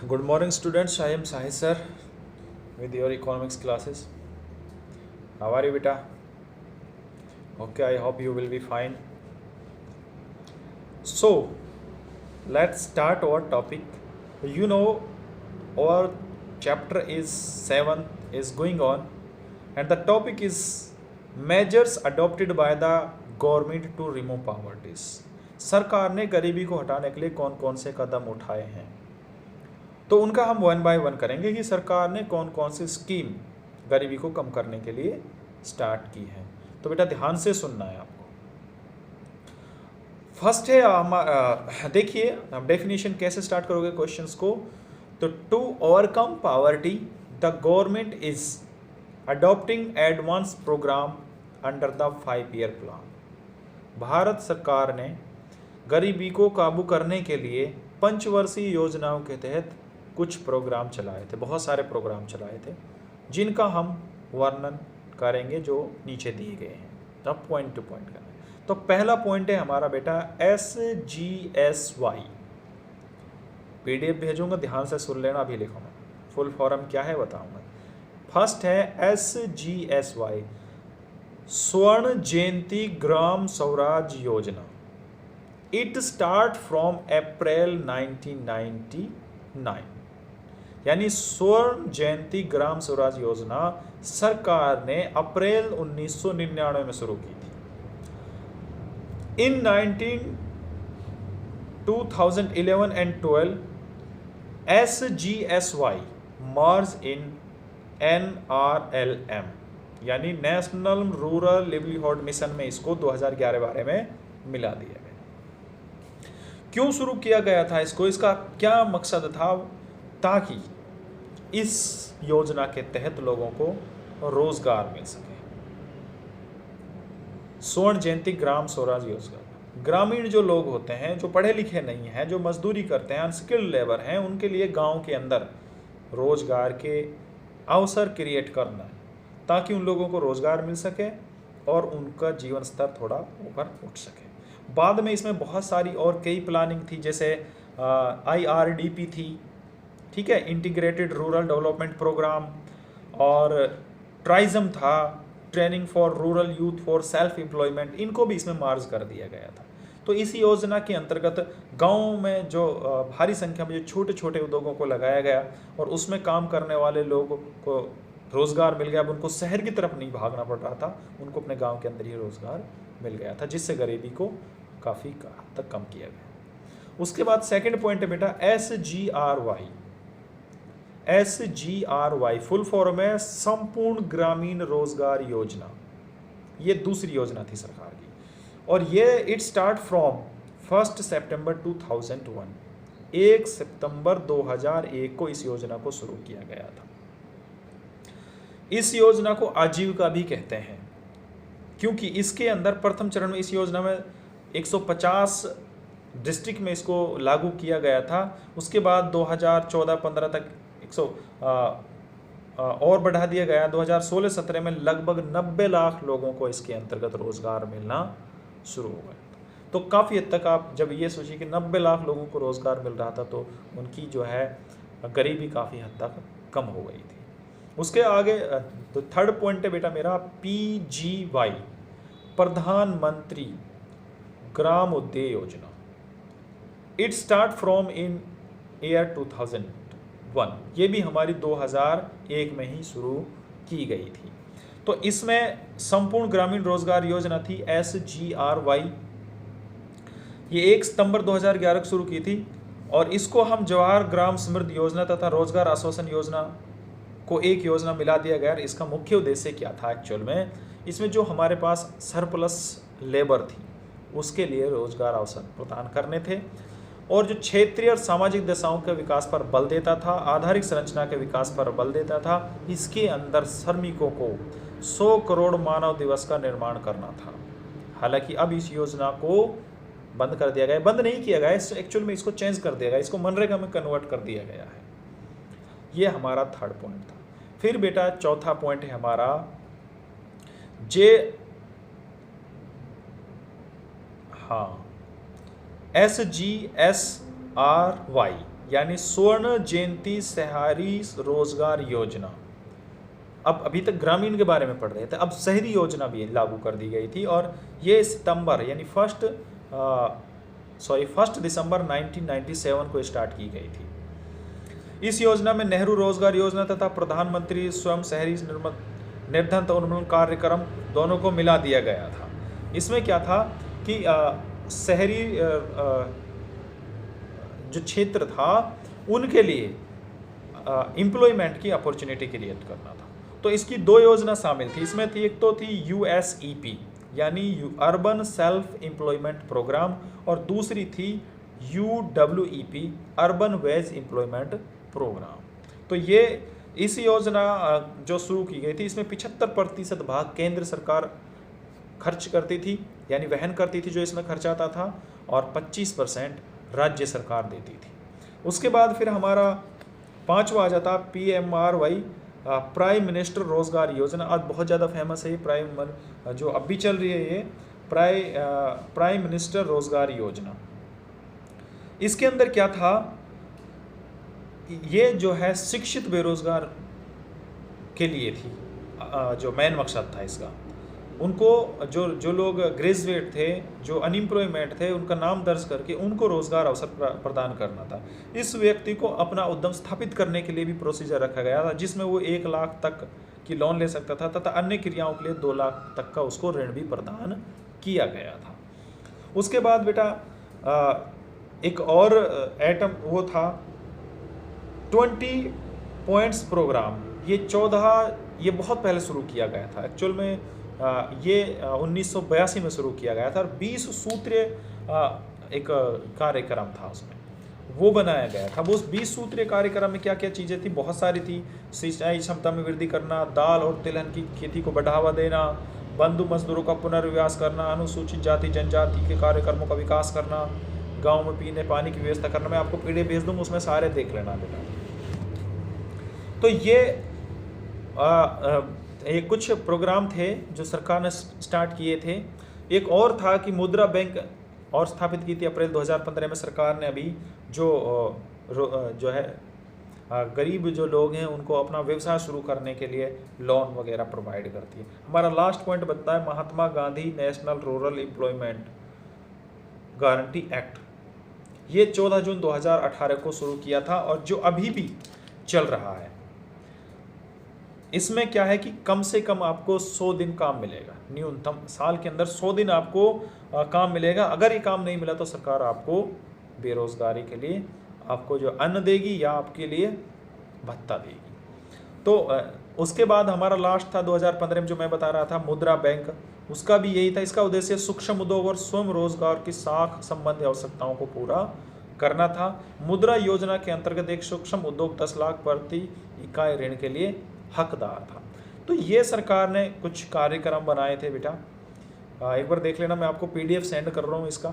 Good morning, students. I am Sahi sir with your economics classes. How are you, beta? Okay, I hope you will be fine. So, let's start our topic. You know, our chapter is 7 is going on, and the topic is measures adopted by the government to remove poverty. सरकार ने गरीबी को हटाने के लिए कौन कौन से कदम उठाए हैं, तो उनका हम वन बाय वन करेंगे कि सरकार ने कौन कौन सी स्कीम गरीबी को कम करने के लिए स्टार्ट की है। तो बेटा ध्यान से सुनना है आपको। फर्स्ट है देखिए हम डेफिनेशन कैसे स्टार्ट करोगे क्वेश्चंस को। तो to overcome poverty the government is adopting advance programme under the 5 year plan. Bharat सरकार ने गरीबी को काबू करने के लिए पंचवर्षीय योजनाओं के तहत कुछ प्रोग्राम चलाए थे, बहुत सारे प्रोग्राम चलाए थे जिनका हम वर्णन करेंगे जो नीचे दिए गए हैं। अब पॉइंट टू पॉइंट करना है। तो पहला पॉइंट है हमारा बेटा SGSY। PDF भेजूंगा, ध्यान से सुन लेना, अभी लिखूंगा फुल फॉर्म क्या है बताऊंगा। फर्स्ट है SGSY, स्वर्ण जयंती ग्राम स्वराज योजना। इट स्टार्ट फ्रॉम अप्रैल 1999, यानी स्वर्ण जयंती ग्राम स्वराज योजना सरकार ने अप्रैल 1999 में शुरू की थी। इन 2011 and 12 SGSY merge in NRLM, यानी नेशनल रूरल लिवलीहुड मिशन में इसको 2011-12 में मिला दिया गया। क्यों शुरू किया गया था इसको, इसका क्या मकसद था, ताकि इस योजना के तहत लोगों को रोजगार मिल सके। स्वर्ण जयंती ग्राम स्वराज योजना, ग्रामीण जो लोग होते हैं, जो पढ़े लिखे नहीं हैं, जो मजदूरी करते हैं, अनस्किल्ड लेबर हैं, उनके लिए गांव के अंदर रोजगार के अवसर क्रिएट करना है ताकि उन लोगों को रोजगार मिल सके और उनका जीवन स्तर थोड़ा ऊपर उठ सके। बाद में इसमें बहुत सारी और कई प्लानिंग थी, जैसे IRDP थी, ठीक है, इंटीग्रेटेड रूरल डेवलपमेंट प्रोग्राम, और ट्राइजम था, training for rural youth for self employment, इनको भी इसमें मार्ज कर दिया गया था। तो इस योजना के अंतर्गत गाँव में जो भारी संख्या में जो छोटे छोटे उद्योगों को लगाया गया और उसमें काम करने वाले लोगों को रोजगार मिल गया। अब उनको शहर की तरफ नहीं भागना पड़ रहा था, उनको अपने गांव के अंदर ही रोजगार मिल गया था, जिससे गरीबी को काफ़ी हद तक कम किया गया। उसके बाद सेकंड पॉइंट है बेटा SGRY। SGRY फुल फॉर्म है संपूर्ण ग्रामीण रोजगार योजना। ये दूसरी योजना थी सरकार की, और ये इट स्टार्ट फ्रॉम 1 सितंबर 2001। 1 सितंबर 2001 को इस योजना को शुरू किया गया था। इस योजना को आजीविका भी कहते हैं, क्योंकि इसके अंदर प्रथम चरण में इस योजना में 150 डिस्ट्रिक्ट में इसको लागू किया गया था। उसके बाद 2014-15 तक 100 और बढ़ा दिया गया। 2016-17 में लगभग 90 लाख लोगों को इसके अंतर्गत रोजगार मिलना शुरू हो गया। तो काफ़ी हद तक आप जब ये सोचिए कि 90 लाख लोगों को रोजगार मिल रहा था, तो उनकी जो है गरीबी काफ़ी हद तक कम हो गई थी। उसके आगे तो थर्ड पॉइंट है बेटा मेरा PGY, प्रधानमंत्री ग्राम उद्योग योजना। It start from in year 2001, ये भी हमारी 2001 में ही शुरू की गई थी। तो इसमें संपूर्ण ग्रामीण रोजगार योजना थी SGRY। ये 1 सितंबर 2011 को शुरू की थी, और इसको हम जवाहर ग्राम समृद्धि योजना तथा रोजगार आश्वासन योजना को एक योजना मिला दिया गया। इसका मुख्य उद्देश्य क्या था एक्चुअल में, इसमें जो हमारे पास सरप्लस लेबर थी उसके लिए रोजगार अवसर प्रदान करने थे, और जो क्षेत्रीय और सामाजिक दशाओं के विकास पर बल देता था, आधारिक संरचना के विकास पर बल देता था। इसके अंदर श्रमिकों को 100 करोड़ मानव दिवस का निर्माण करना था। हालांकि अब इस योजना को बंद कर दिया गया, बंद नहीं किया गया, एक्चुअल में इसको चेंज कर दिया गया, इसको मनरेगा में कन्वर्ट कर दिया गया है। ये हमारा थर्ड पॉइंट था। फिर बेटा चौथा पॉइंट है हमारा SGSRY, यानी स्वर्ण जयंती शहरी रोजगार योजना। अब अभी तक ग्रामीण के बारे में पढ़ रहे थे, अब शहरी योजना भी लागू कर दी गई थी और ये सितंबर यानी 1 दिसंबर 1997 को स्टार्ट की गई थी। इस योजना में नेहरू रोजगार योजना तथा प्रधानमंत्री स्वयं शहरी निर्धनता उन्मूलन कार्यक्रम दोनों को मिला दिया गया था। इसमें क्या था कि शहरी जो क्षेत्र था उनके लिए एम्प्लॉयमेंट की अपॉर्चुनिटी क्रिएट करना था। तो इसकी 2 योजना शामिल थी। इसमें थी, एक तो थी USEP यानी अर्बन सेल्फ एम्प्लॉयमेंट प्रोग्राम, और दूसरी थी UWEP urban wage employment programme. तो ये इस योजना जो शुरू की गई थी, इसमें 75% भाग केंद्र सरकार खर्च करती थी यानी वहन करती थी जो इसमें खर्चा आता था, और 25% राज्य सरकार देती थी। उसके बाद फिर हमारा 5वां आ जाता PMRY प्राइम मिनिस्टर रोजगार योजना। आज बहुत ज़्यादा फेमस है ये जो अब भी चल रही है, ये प्राइम मिनिस्टर रोजगार योजना। इसके अंदर क्या था, ये जो है शिक्षित बेरोजगार के लिए थी, जो मेन मकसद था इसका। उनको जो लोग ग्रेजुएट थे, जो अनएम्प्लॉयमेंट थे, उनका नाम दर्ज करके उनको रोजगार अवसर प्रदान करना था। इस व्यक्ति को अपना उद्यम स्थापित करने के लिए भी प्रोसीजर रखा गया था, जिसमें वो 1 लाख तक की लोन ले सकता था तथा अन्य क्रियाओं के लिए 2 लाख तक का उसको ऋण भी प्रदान किया गया था। उसके बाद बेटा एक और आइटम वो था 20 पॉइंट्स प्रोग्राम। ये बहुत पहले शुरू किया गया था। एक्चुअल में ये 1982 में शुरू किया गया था और 20 सूत्रीय एक कार्यक्रम था, उसमें वो बनाया गया था। वो उस 20 सूत्रीय कार्यक्रम में क्या क्या चीज़ें थी, बहुत सारी थी। सिंचाई क्षमता में वृद्धि करना, दाल और तिलहन की खेती को बढ़ावा देना, बंधु मजदूरों का पुनर्विकास करना, अनुसूचित जाति जनजाति के कार्यक्रमों का विकास करना, गाँव में पीने पानी की व्यवस्था करना। मैं आपको PDF भेज दूँगा, उसमें सारे देख लेना बेटा। तो ये कुछ प्रोग्राम थे जो सरकार ने स्टार्ट किए थे। एक और था कि मुद्रा बैंक और स्थापित की थी अप्रैल 2015 में सरकार ने। अभी जो है गरीब जो लोग हैं उनको अपना व्यवसाय शुरू करने के लिए लोन वगैरह प्रोवाइड करती है। हमारा लास्ट पॉइंट बनता है Mahatma Gandhi national rural employment guarantee act. ये 14 जून 2018 को शुरू किया था और जो अभी भी चल रहा है। इसमें क्या है कि कम से कम आपको 100 दिन काम मिलेगा, न्यूनतम साल के अंदर 100 दिन आपको काम मिलेगा। अगर ये काम नहीं मिला तो सरकार आपको बेरोजगारी के लिए आपको जो अन्न देगी या आपके लिए भत्ता देगी। तो उसके बाद हमारा लास्ट था 2015 में जो मैं बता रहा था मुद्रा बैंक, उसका भी यही था। इसका उद्देश्य सूक्ष्म उद्योग और स्वयं रोजगार की साख संबंधी आवश्यकताओं को पूरा करना था। मुद्रा योजना के अंतर्गत एक सूक्ष्म उद्योग 10 लाख प्रति इकाई ऋण के लिए हकदार था। तो ये सरकार ने कुछ कार्यक्रम बनाए थे बेटा, एक बार देख लेना। मैं आपको PDF सेंड कर रहा हूँ, इसका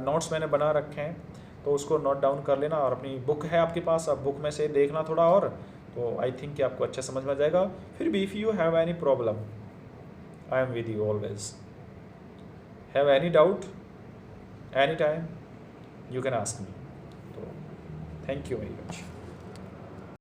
नोट्स मैंने बना रखे हैं, तो उसको नोट डाउन कर लेना। और अपनी बुक है आपके पास, अब बुक में से देखना थोड़ा और, तो आई थिंक कि आपको अच्छा समझ में आ जाएगा। फिर भी if you have any problem I am with you always. Have any doubt any time you can ask me. तो थैंक यू वेरी मच।